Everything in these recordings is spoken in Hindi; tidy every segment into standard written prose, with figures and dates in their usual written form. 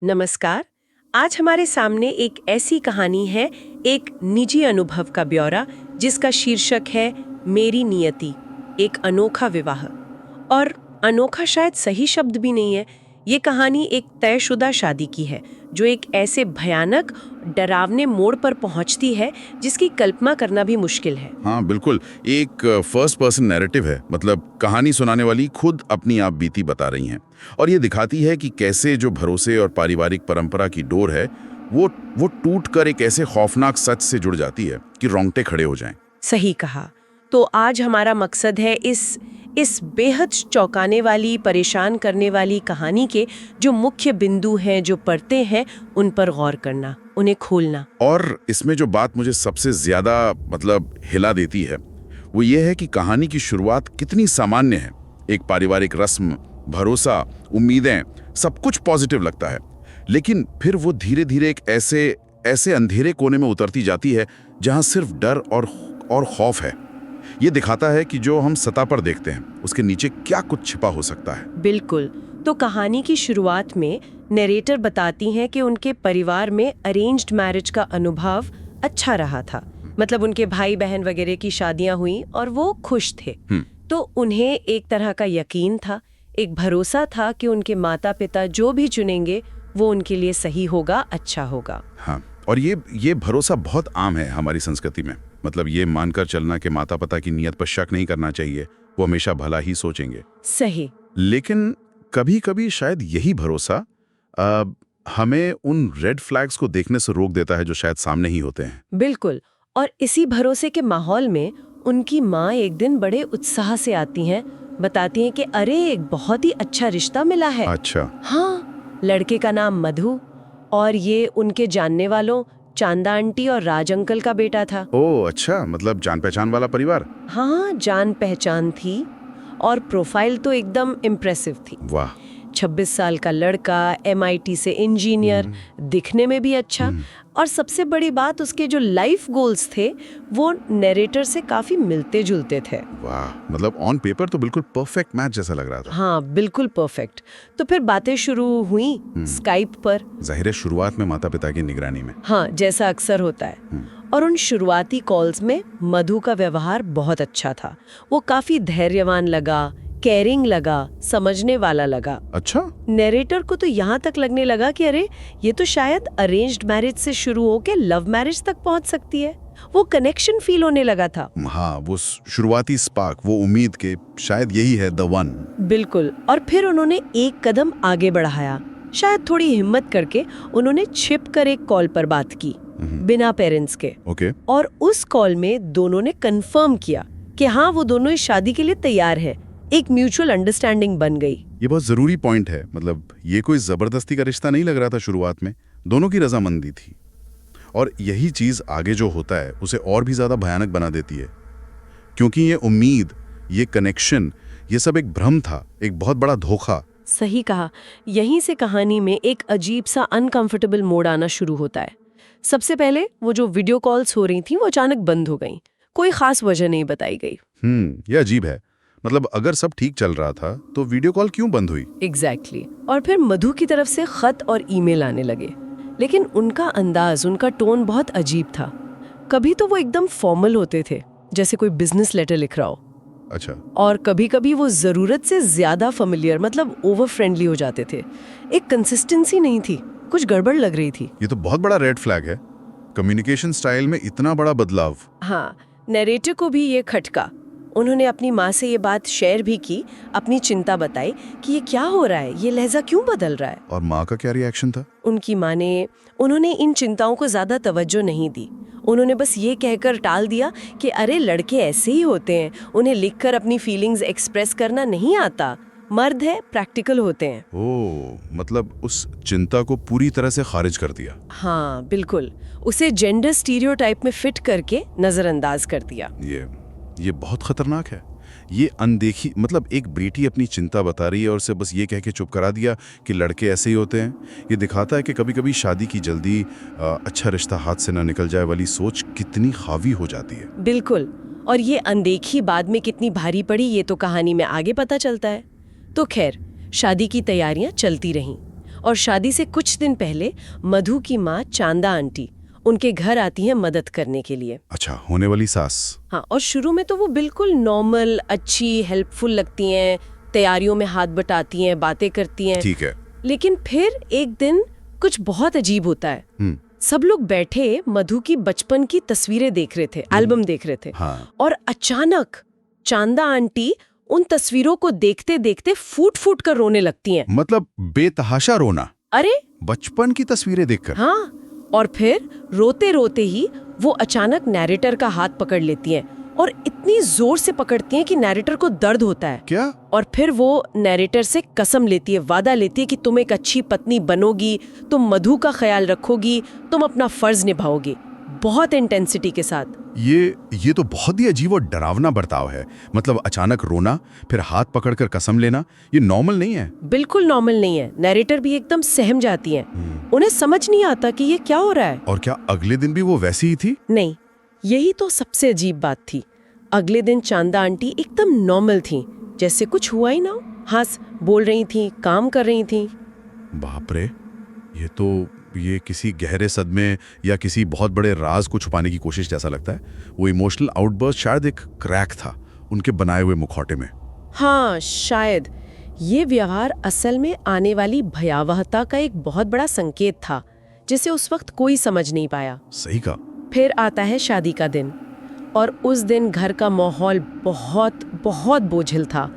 नमस्कार। आज हमारे सामने एक ऐसी कहानी है, एक निजी अनुभव का ब्यौरा, जिसका शीर्षक है मेरी नियति, एक अनोखा विवाह। और अनोखा शायद सही शब्द भी नहीं है। ये कहानी एक तयशुदा शादी की है, जो एक ऐसे भयानक, डरावने मोड़ पर पहुंचती है जिसकी कल्पना करना भी मुश्किल है। हाँ बिल्कुल, एक फर्स्ट पर्सन नैरेटिव है। मतलब कहानी सुनाने वाली खुद अपनी आप बीती बता रही हैं और ये दिखाती है कि कैसे जो भरोसे और पारिवारिक परंपरा की डोर है वो टूट कर एक ऐसे खौफनाक सच से जुड़ जाती है कि रोंगटे खड़े हो जाएं। सही कहा। तो आज हमारा मकसद है इस बेहद चौंकाने वाली, परेशान करने वाली कहानी के जो मुख्य बिंदु हैं, जो परतें हैं, उन पर गौर करना, उन्हें खोलना। और इसमें जो बात मुझे सबसे ज्यादा हिला देती है वो ये है कि कहानी की शुरुआत कितनी सामान्य है। एक पारिवारिक रस्म, भरोसा, उम्मीदें, सब कुछ पॉजिटिव लगता है, लेकिन फिर वो धीरे धीरे एक ऐसे अंधेरे कोने में उतरती जाती है जहां सिर्फ डर और खौफ है। ये दिखाता है कि जो हम सतह पर देखते हैं उसके नीचे क्या कुछ छिपा हो सकता है। बिल्कुल। तो कहानी की शुरुआत में नरेटर बताती हैं कि उनके परिवार में अरेंज्ड मैरिज का अनुभव अच्छा रहा था। मतलब उनके भाई बहन वगैरह की शादियां हुई और वो खुश थे। तो उन्हें एक तरह का यकीन था, एक भरोसा था कि उनके माता पिता जो भी चुनेंगे वो उनके लिए सही होगा, अच्छा होगा। हाँ, और ये भरोसा बहुत आम है हमारी संस्कृति में। मतलब ये मानकर चलना कि माता पिता की नीयत पर शक नहीं करना चाहिए, वो हमेशा भला ही सोचेंगे। सही। लेकिन कभी कभी शायद यही भरोसा हमें उन रेड फ्लैग्स को देखने से रोक देता है जो शायद सामने ही होते हैं। बिल्कुल। और इसी भरोसे के माहौल में उनकी माँ एक दिन बड़े उत्साह से आती हैं, बताती हैं कि अरे एक बहुत ही अच्छा रिश्ता मिला है। अच्छा। हाँ, लड़के का नाम मधु और ये उनके जानने वालों चांदा आंटी और राज अंकल का बेटा था। ओह अच्छा, मतलब जान पहचान वाला परिवार। हाँ, जान पहचान थी और प्रोफाइल तो एकदम इम्प्रेसिव थी। वाह। 26 साल का लड़का, MIT से इंजीनियर, दिखने में भी अच्छा, और सबसे बड़ी बात उसके जो लाइफ गोल्स थे वो नैरेटर से काफी मिलते जुलते थे। वाह, मतलब ऑन पेपर तो बिल्कुल परफेक्ट मैच जैसा लग रहा था। हाँ, बिल्कुल परफेक्ट। तो फिर बातें शुरू हुई स्काइप पर। जाहिर है शुरुआत में माता पिता की निगरानी में। हाँ, जैसा अक्सर होता है। और उन शुरुआती कॉल्स में मधु का व्यवहार बहुत अच्छा था। वो काफी धैर्यवान लगा, केयरिंग लगा, समझने वाला लगा। अच्छा। नैरेटर को तो यहाँ तक लगने लगा कि अरे ये तो शायद अरेंज्ड मैरिज से शुरू होके लव मैरिज तक पहुँच सकती है। वो कनेक्शन फील होने लगा था। हाँ, वो शुरुआती स्पार्क, वो उम्मीद के शायद यही है द वन। बिल्कुल। और फिर उन्होंने एक कदम आगे बढ़ाया, शायद थोड़ी हिम्मत करके उन्होंने छिप कर एक कॉल पर बात की, बिना पेरेंट्स के। ओके। और उस कॉल में दोनों ने कंफर्म किया कि हाँ, वो दोनों इस शादी के लिए तैयार है। एक म्यूचुअल अंडरस्टैंडिंग बन गई। ये बहुत जरूरी पॉइंट है। मतलब ये कोई जबरदस्ती का रिश्ता नहीं लग रहा था शुरुआत में, दोनों की रजामंदी थी। और यही चीज आगे जो होता है उसे और भी ज्यादा भयानक बना देती है, क्योंकि ये उम्मीद, ये कनेक्शन, ये सब एक भ्रम था, एक बहुत बड़ा धोखा। सही कहा। यहीं से कहानी में एक अजीब सा अनकंफर्टेबल मोड़ आना शुरू होता है। सबसे पहले वो जो वीडियो कॉल्स हो रही थी वो अचानक बंद हो गई। कोई खास वजह नहीं बताई गई। ये अजीब है। मतलब अगर सब ठीक चल रहा था तो वीडियो कॉल क्यों बंद हुई? एग्जैक्टली। और फिर मधु की तरफ से खत और ईमेल आने लगे, लेकिन उनका अंदाज, उनका टोन बहुत अजीब था। कभी तो वो एकदम फॉर्मल होते थे, जैसे कोई बिजनेस लेटर लिख रहा हो। अच्छा। और कभी कभी वो जरूरत से ज्यादा फेमिलियर, मतलब ओवर फ्रेंडली हो जाते थे। एक कंसिस्टेंसी नहीं थी, कुछ गड़बड़ लग रही थी। ये तो बहुत बड़ा रेड फ्लैग है, कम्युनिकेशन स्टाइल में इतना बड़ा बदलाव। हाँ, नैरेटर को भी ये खटका। उन्होंने अपनी माँ से ये बात शेयर भी की, अपनी चिंता बताई कि ये क्या हो रहा है, ये लहजा क्यों बदल रहा है। और माँ का क्या रिएक्शन था? उनकी माँ ने, उन्होंने इन चिंताओं को ज्यादा तवज्जो नहीं दी। उन्होंने बस ये कहकर टाल दिया कि अरे लड़के ऐसे ही होते हैं, उन्हें लिखकर अपनी फीलिंग्स एक्सप्रेस करना नहीं आता, मर्द है, प्रैक्टिकल होते हैं। ओह, मतलब उस चिंता को पूरी तरह से खारिज कर दिया। हाँ बिल्कुल, उसे जेंडर स्टीरियोटाइप में फिट करके नजरअंदाज कर दिया। ये बहुत खतरनाक है। ये अनदेखी, मतलब एक बेटी अपनी चिंता बता रही है और उसे बस ये कह के चुप करा दिया कि लड़के ऐसे ही होते हैं। ये दिखाता है कि कभी कभी शादी की जल्दी अच्छा रिश्ता हाथ से ना निकल जाए वाली सोच कितनी हावी हो जाती है। बिल्कुल। और ये अनदेखी बाद में कितनी भारी पड़ी ये तो कहानी में आगे पता चलता है। तो खैर, शादी की तैयारियां चलती रहीं और शादी से कुछ दिन पहले मधु की माँ चांदा आंटी उनके घर आती हैं मदद करने के लिए। अच्छा, होने वाली सास। हाँ, और शुरू में तो वो बिल्कुल नॉर्मल, अच्छी, हेल्पफुल लगती हैं, तैयारियों में हाथ बटाती हैं, बातें करती हैं। ठीक है। लेकिन फिर एक दिन कुछ बहुत अजीब होता है। सब लोग बैठे मधु की बचपन की तस्वीरें देख रहे थे, एल्बम देख रहे थे। हाँ। और अचानक चांदा आंटी उन तस्वीरों को देखते देखते फूट फूट कर रोने लगती हैं। मतलब बेतहाशा रोना? अरे बचपन की तस्वीरें देखकर? हाँ, और फिर रोते रोते ही वो अचानक नैरेटर का हाथ पकड़ लेती हैं और इतनी जोर से पकड़ती हैं कि नैरेटर को दर्द होता है। क्या? और फिर वो नैरेटर से कसम लेती है, वादा लेती है कि तुम एक अच्छी पत्नी बनोगी, तुम मधु का ख्याल रखोगी, तुम अपना फर्ज निभाओगी, बहुत इंटेंसिटी के साथ। ये तो बहुत ही अजीब और डरावना बर्ताव है। मतलब अचानक रोना, फिर हाथ पकड़कर कसम लेना, ये नॉर्मल नहीं है। बिल्कुल नॉर्मल नहीं है। नैरेटर भी एकदम सहम जाती हैं। उन्हें समझ नहीं आता कि ये क्या हो रहा है। और क्या अगले दिन भी वो वैसी ही थी? नहीं, यही तो सबसे अजीब बात थी। अगले दिन चांदा आंटी एकदम नॉर्मल थी, जैसे कुछ हुआ ही ना हो। हंस बोल रही थी, काम कर रही थी। बाप रे, ये किसी गहरे सदमे या किसी बहुत बड़े राज को छुपाने की कोशिश जैसा लगता है। वो इमोशनल आउटबर्स्ट शायद एक क्रैक था उनके बनाए हुए मुखौटे में। हाँ, शायद ये व्यवहार असल में आने वाली भयावहता का एक बहुत बड़ा संकेत था, जिसे उस वक्त कोई समझ नहीं पाया। सही कहा। फिर आता है शादी का दिन, और उस दिन घर का माहौल बहुत बहुत बोझिल था।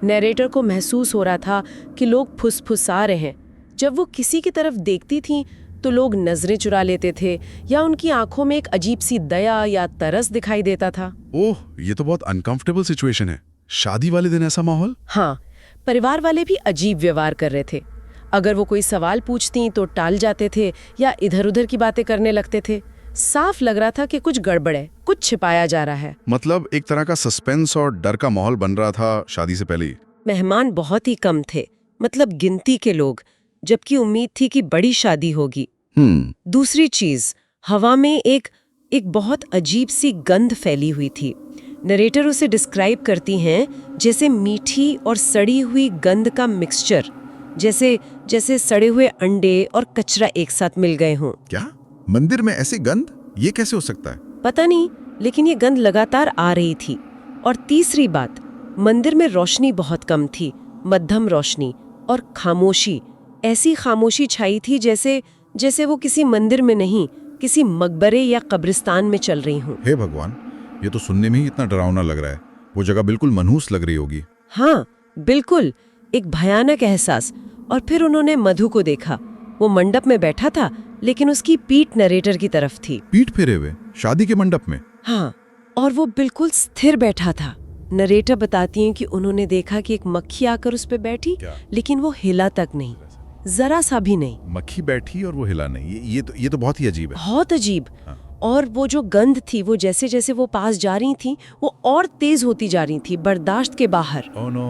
नैरेटर को महसूस हो रहा था कि लोग फुसफुसा रहे हैं। जब वो किसी की तरफ देखती थी तो लोग नजरें चुरा लेते थे, या उनकी आंखों में एक अजीब सी दया या तरस दिखाई देता था। ओह, ये तो बहुत अनकंफर्टेबल सिचुएशन है। शादी वाले दिन ऐसा माहौल? हाँ, परिवार वाले भी अजीब व्यवहार कर रहे थे। अगर वो कोई सवाल पूछती तो टाल जाते थे या इधर उधर की बातें करने लगते थे। साफ लग रहा था कि कुछ गड़बड़ है, कुछ छिपाया जा रहा है। मतलब एक तरह का सस्पेंस और डर का माहौल बन रहा था शादी से पहले ही। मेहमान बहुत ही कम थे, मतलब गिनती के लोग, जबकि उम्मीद थी कि बड़ी शादी होगी। दूसरी चीज, हवा में एक बहुत अजीब सी गंध फैली हुई थी। नरेटर उसे डिस्क्राइब करती हैं जैसे मीठी और सड़ी हुई गंध का मिक्सचर, जैसे सड़े हुए अंडे और कचरा एक साथ मिल गए हों। क्या मंदिर में ऐसी गंध? ये कैसे हो सकता है? पता नहीं, लेकिन ये गंध लगातार आ रही थी। और तीसरी बात, मंदिर में रोशनी बहुत कम थी, मध्यम रोशनी और खामोशी। ऐसी खामोशी छाई थी जैसे वो किसी मंदिर में नहीं, किसी मकबरे या कब्रिस्तान में चल रही हूँ। हे भगवान, ये तो सुनने में ही इतना डरावना लग रहा है। वो जगह बिल्कुल मनहूस लग रही होगी। हाँ, बिल्कुल, एक भयानक एहसास। और फिर उन्होंने मधु को देखा। वो मंडप में बैठा था, लेकिन उसकी पीठ नरेटर की तरफ थी। पीठ फेरे हुए शादी के मंडप में? हाँ, और वो बिल्कुल स्थिर बैठा था। नरेटर बताती हैं कि उन्होंने देखा कि एक मक्खी आकर उस पे बैठी, लेकिन वो हिला तक नहीं, जरा सा भी नहीं। मक्खी बैठी और वो हिला नहीं? ये तो बहुत ही अजीब है। बहुत अजीब। और वो जो गंध थी, वो जैसे जैसे वो पास जा रही थी, वो और तेज होती जा रही थी, बर्दाश्त के बाहर। ओह नो,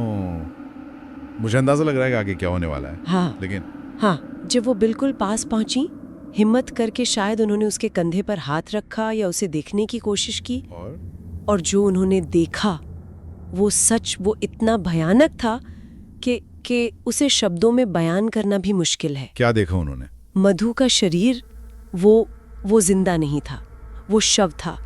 मुझे अंदाजा लग रहा है कि आगे क्या होने वाला है। हाँ, लेकिन हाँ, जब वो बिल्कुल पास पहुंची, हिम्मत करके शायद उन्होंने उसके कंधे पर हाथ रखा या उसे देखने की कोशिश की। और जो उन्होंने देखा वो इतना भयानक था कि उसे शब्दों में बयान करना भी मुश्किल है। क्या देखा उन्होंने? मधु का शरीर वो जिंदा नहीं था, वो शव था,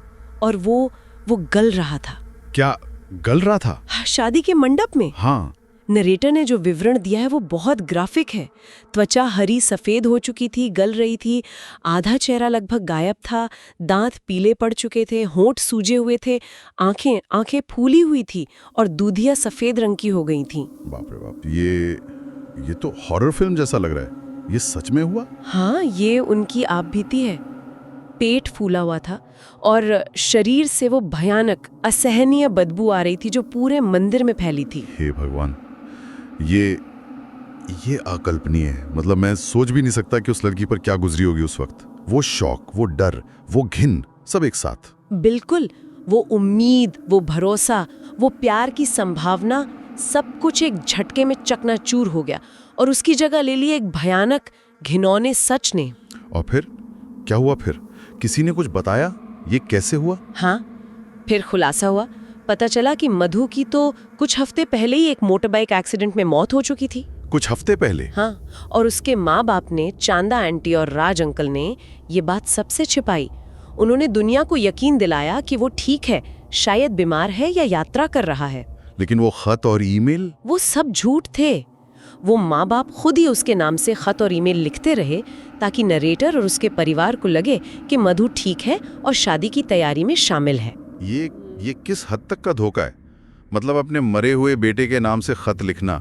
और वो गल रहा था। क्या गल रहा था? शादी के मंडप में। हाँ। नरेटर ने जो विवरण दिया है वो बहुत ग्राफिक है। त्वचा हरी सफेद हो चुकी थी, गल रही थी, आधा चेहरा लगभग गायब था, दांत पीले पड़ चुके थे, होंठ सूजे हुए थे, आंखें फूली हुई थी और दूधिया सफेद रंग की हो गई थी। बाप रे बाप, ये तो हॉरर फिल्म जैसा लग रहा है। ये सच में हुआ? हाँ, ये उनकी आप बीती है। पेट फूला हुआ था और शरीर से वो भयानक असहनीय बदबू आ रही थी जो पूरे मंदिर में फैली थी। हे भगवान, ये अकल्पनीय है। मतलब मैं सोच भी नहीं सकता कि उस लड़की पर क्या गुजरी होगी उस वक्त। वो शौक, वो डर, वो घिन, सब एक साथ। बिल्कुल, वो उम्मीद, वो भरोसा, वो प्यार की संभावना, सब कुछ एक झटके में चकनाचूर हो गया और उसकी जगह ले ली एक भयानक घिनौने सच ने। और फिर क्या हुआ? फिर किसी ने कुछ बताया ये कैसे हुआ? हाँ, फिर खुलासा हुआ। पता चला कि मधु की तो कुछ हफ्ते पहले ही एक मोटरबाइक एक्सीडेंट में मौत हो चुकी थी। कुछ हफ्ते पहले। हाँ, और उसके माँ बाप ने, चांदा आंटी और राज अंकल ने, ये बात सबसे छिपाई। उन्होंने दुनिया को यकीन दिलाया कि वो ठीक है, शायद बीमार है या यात्रा कर रहा है। लेकिन वो खत और ईमेल? वो सब झूठ थे। वो माँ बाप खुद ही उसके नाम से खत और ईमेल लिखते रहे ताकि नरेटर और उसके परिवार को लगे कि मधु ठीक है और शादी की तैयारी में शामिल है। ये किस हद तक का धोखा है? मतलब अपने मरे हुए बेटे के नाम से खत लिखना,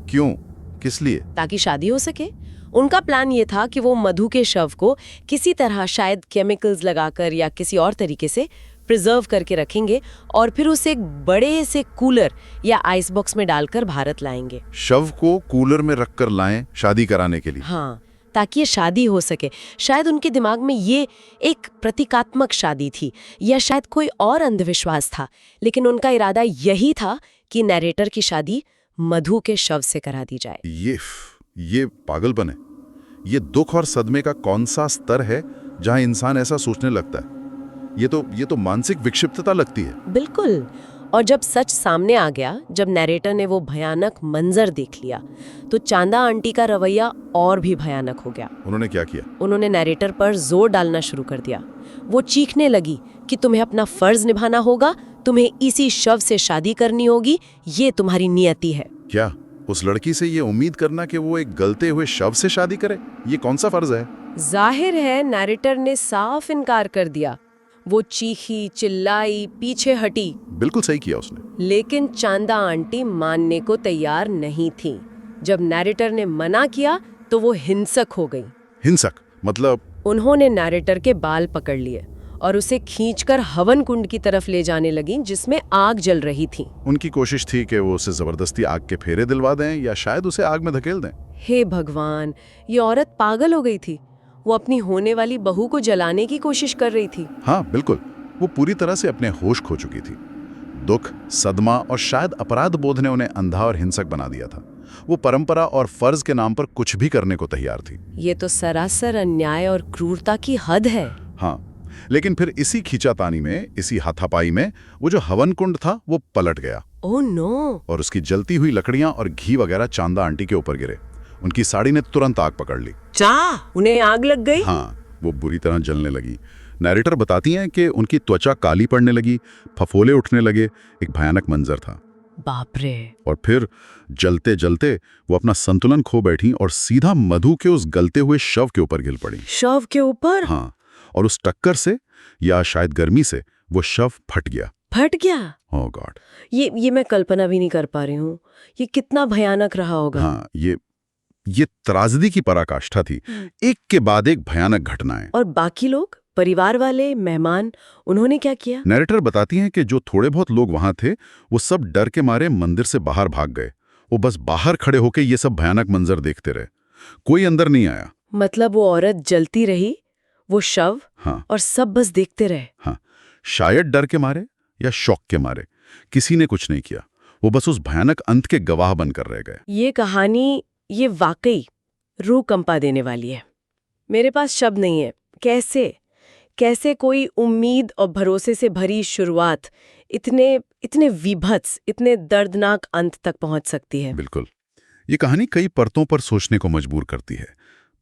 क्यों, किस लिए? ताकि शादी हो सके। उनका प्लान ये था कि वो मधु के शव को किसी तरह, शायद केमिकल्स लगाकर या किसी और तरीके से प्रिजर्व करके रखेंगे और फिर उसे एक बड़े से कूलर या आइस बॉक्स में डालकर भारत लाएंगे। शव को कूलर में रखकर लाएं शादी कराने के लिए? हाँ, ताकि ये शादी हो सके। शायद उनके दिमाग में ये एक प्रतीकात्मक शादी थी या शायद कोई और अंधविश्वास था, लेकिन उनका इरादा यही था कि नरेटर की शादी मधु के शव से करा दी जाए। ये पागलपन है। ये दुख और सदमे का कौन सा स्तर है जहां इंसान ऐसा सोचने लगता है? ये तो मानसिक विक्षिप्तता लगती है। बिल्कुल। और जब सच सामने आ गया, जब नरेटर ने वो भयानक मंजर देख लिया, तो चांदा आंटी का रवैया और भी भयानक हो गया। उन्होंने क्या किया? उन्होंने नरेटर पर जोर डालना शुरू कर दिया। वो चीखने लगी कि तुम्हें अपना फर्ज निभाना होगा, तुम्हें इसी शव से शादी करनी होगी, ये तुम्हारी नियति है। क्या उस लड़की से ये उम्मीद करना कि वो एक गलते हुए शव से शादी करे, ये कौन सा फर्ज है? जाहिर है नरेटर ने साफ इनकार कर दिया। वो चीखी, चिल्लाई, पीछे हटी। बिल्कुल सही किया उसने। लेकिन चांदा आंटी मानने को तैयार नहीं थी। जब नरेटर ने मना किया तो वो हिंसक हो गई। हिंसक मतलब? उन्होंने नरेटर के बाल पकड़ लिए और उसे खींचकर हवन कुंड की तरफ ले जाने लगी, जिसमें आग जल रही थी। उनकी कोशिश थी कि वो उसे जबरदस्ती आग के फेरे दिलवा दें या शायद उसे आग में धकेल दें। हे भगवान, ये औरत पागल हो गई थी। वो अपनी होने वाली बहू को जलाने की कोशिश कर रही थी। हाँ बिल्कुल, वो पूरी तरह से अपने होश खो चुकी थी। दुख, सदमा और शायद अपराध बोध ने उन्हें अंधा और हिंसक बना दिया था। वो परंपरा और फर्ज के नाम पर कुछ भी करने को तैयार थी। ये तो सरासर अन्याय और क्रूरता की हद है। हाँ, लेकिन फिर इसी खींचातानी में, इसी हाथापाई में वो जो हवन कुंड था वो पलट गया। Oh no! और उसकी जलती हुई लकड़ियां और घी वगैरह चांदा आंटी के ऊपर गिरे। उनकी साड़ी ने तुरंत आग पकड़ ली। उन्हें आग लग गई? हाँ, वो बुरी तरह जलने लगी। नरेटर बताती हैं कि उनकी त्वचा काली पड़ने लगी, फफोले उठने लगे। एक भयानक मंजर था। बाप रे! और फिर जलते जलते वो अपना संतुलन खो बैठी और सीधा मधु के उस गलते हुए शव के ऊपर गिर पड़ी। शव के ऊपर? हाँ, और उस टक्कर से या शायद गर्मी से वो शव फट गया। फट गया? ओह गॉड! ये मैं कल्पना भी नहीं कर पा रही हूँ। ये कितना भयानक रहा होगा। हाँ, ये त्रासदी की पराकाष्ठा थी। एक के बाद एक भयानक घटनाएं। और बाकी लोग, परिवार वाले, मेहमान, उन्होंने क्या किया? नरेटर बताती हैं कि जो थोड़े बहुत लोग वहां थे वो सब डर के मारे मंदिर से बाहर भाग गए। वो बस बाहर खड़े होकर ये सब भयानक मंजर देखते रहे। कोई अंदर नहीं आया। मतलब वो औरत जलती रही, वो शव, हाँ, और सब बस देखते रहे। हाँ, शायद डर के मारे या शौक के मारे। किसी ने कुछ नहीं किया। वो बस उस भयानक अंत के गवाह बनकर रह गए। ये कहानी, ये वाकई रूह कंपा देने वाली है। मेरे पास शब्द नहीं है। कैसे कोई उम्मीद और भरोसे से भरी शुरुआत इतने विभत्स, इतने दर्दनाक अंत तक पहुंच सकती है। बिल्कुल, ये कहानी कई परतों पर सोचने को मजबूर करती है।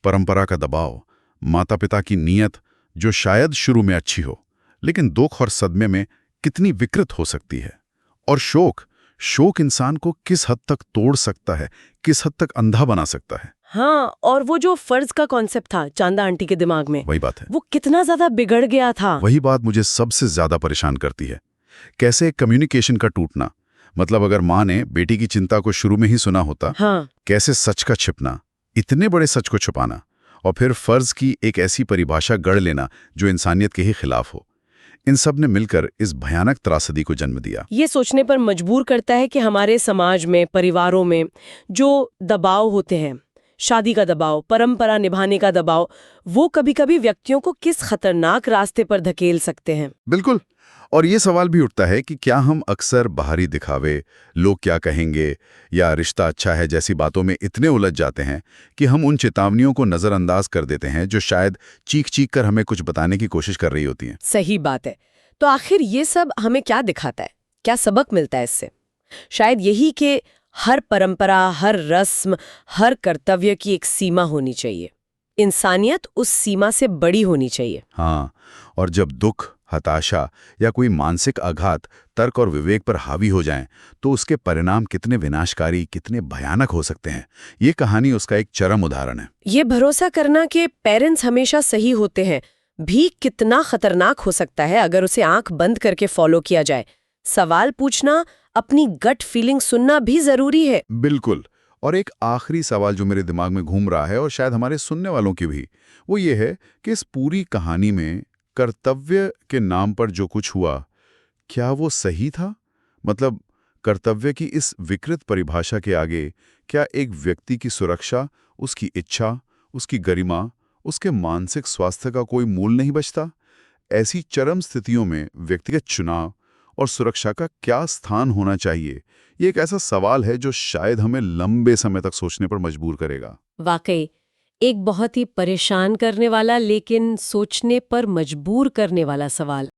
परंपरा का दबाव, माता पिता की नीयत जो शायद शुरू में अच्छी हो, लेकिन दुख और सदमे में कितनी विकृत हो सकती है। और शोक इंसान को किस हद तक तोड़ सकता है, किस हद तक अंधा बना सकता है। हाँ, और वो जो फर्ज का कॉन्सेप्ट था चांदा आंटी के दिमाग में, वही बात है, वो कितना ज्यादा बिगड़ गया था। वही बात मुझे सबसे ज्यादा परेशान करती है। कैसे कम्युनिकेशन का टूटना, मतलब अगर माँ ने बेटी की चिंता को शुरू में ही सुना होता। हाँ। कैसे सच का छिपना, इतने बड़े सच को छुपाना, और फिर फर्ज की एक ऐसी परिभाषा गढ़ लेना जो इंसानियत के ही खिलाफ हो। इन सब ने मिलकर इस भयानक त्रासदी को जन्म दिया। ये सोचने पर मजबूर करता है कि हमारे समाज में, परिवारों में जो दबाव होते हैं, शादी का दबाव, परंपरा निभाने का दबाव, वो कभी-कभी व्यक्तियों को किस खतरनाक रास्ते पर धकेल सकते हैं। बिल्कुल। और ये सवाल भी उठता है कि क्या हम अक्सर बाहरी दिखावे, लोग क्या कहेंगे या रिश्ता अच्छा है जैसी बातों में इतने उलझ जाते हैं कि हम उन चेतावनियों को नजरअंदाज कर देते हैं जो शायद चीख कर हमें कुछ बताने की कोशिश कर रही होती हैं। सही बात है। तो आखिर ये सब हमें क्या दिखाता है, क्या सबक मिलता है इससे? शायद यही कि हर परंपरा, हर रस्म, हर कर्तव्य की एक सीमा होनी चाहिए। इंसानियत उस सीमा से बड़ी होनी चाहिए। हाँ, और जब दुख, हताशा या कोई मानसिक आघात तर्क और विवेक पर हावी हो जाएं, तो उसके परिणाम कितने विनाशकारी, कितने भयानक हो सकते हैं। ये कहानी उसका एक चरम उदाहरण है। ये भरोसा करना कि पेरेंट्स हमेशा सही होते हैं भी कितना खतरनाक हो सकता है अगर उसे आंख बंद करके फॉलो किया जाए। सवाल पूछना, अपनी गट फीलिंग सुनना भी जरूरी है। बिल्कुल। और एक आखिरी सवाल जो मेरे दिमाग में घूम रहा है, और शायद हमारे सुनने वालों की भी, वो ये है कि इस पूरी कहानी में कर्तव्य के नाम पर जो कुछ हुआ, क्या वो सही था? मतलब कर्तव्य की इस विकृत परिभाषा के आगे क्या एक व्यक्ति की सुरक्षा, उसकी इच्छा, उसकी गरिमा, उसके मानसिक स्वास्थ्य का कोई मूल नहीं बचता? ऐसी चरम स्थितियों में व्यक्तिगत चुनाव और सुरक्षा का क्या स्थान होना चाहिए? ये एक ऐसा सवाल है जो शायद हमें लंबे समय तक सोचने पर मजबूर करेगा। वाकई एक बहुत ही परेशान करने वाला लेकिन सोचने पर मजबूर करने वाला सवाल।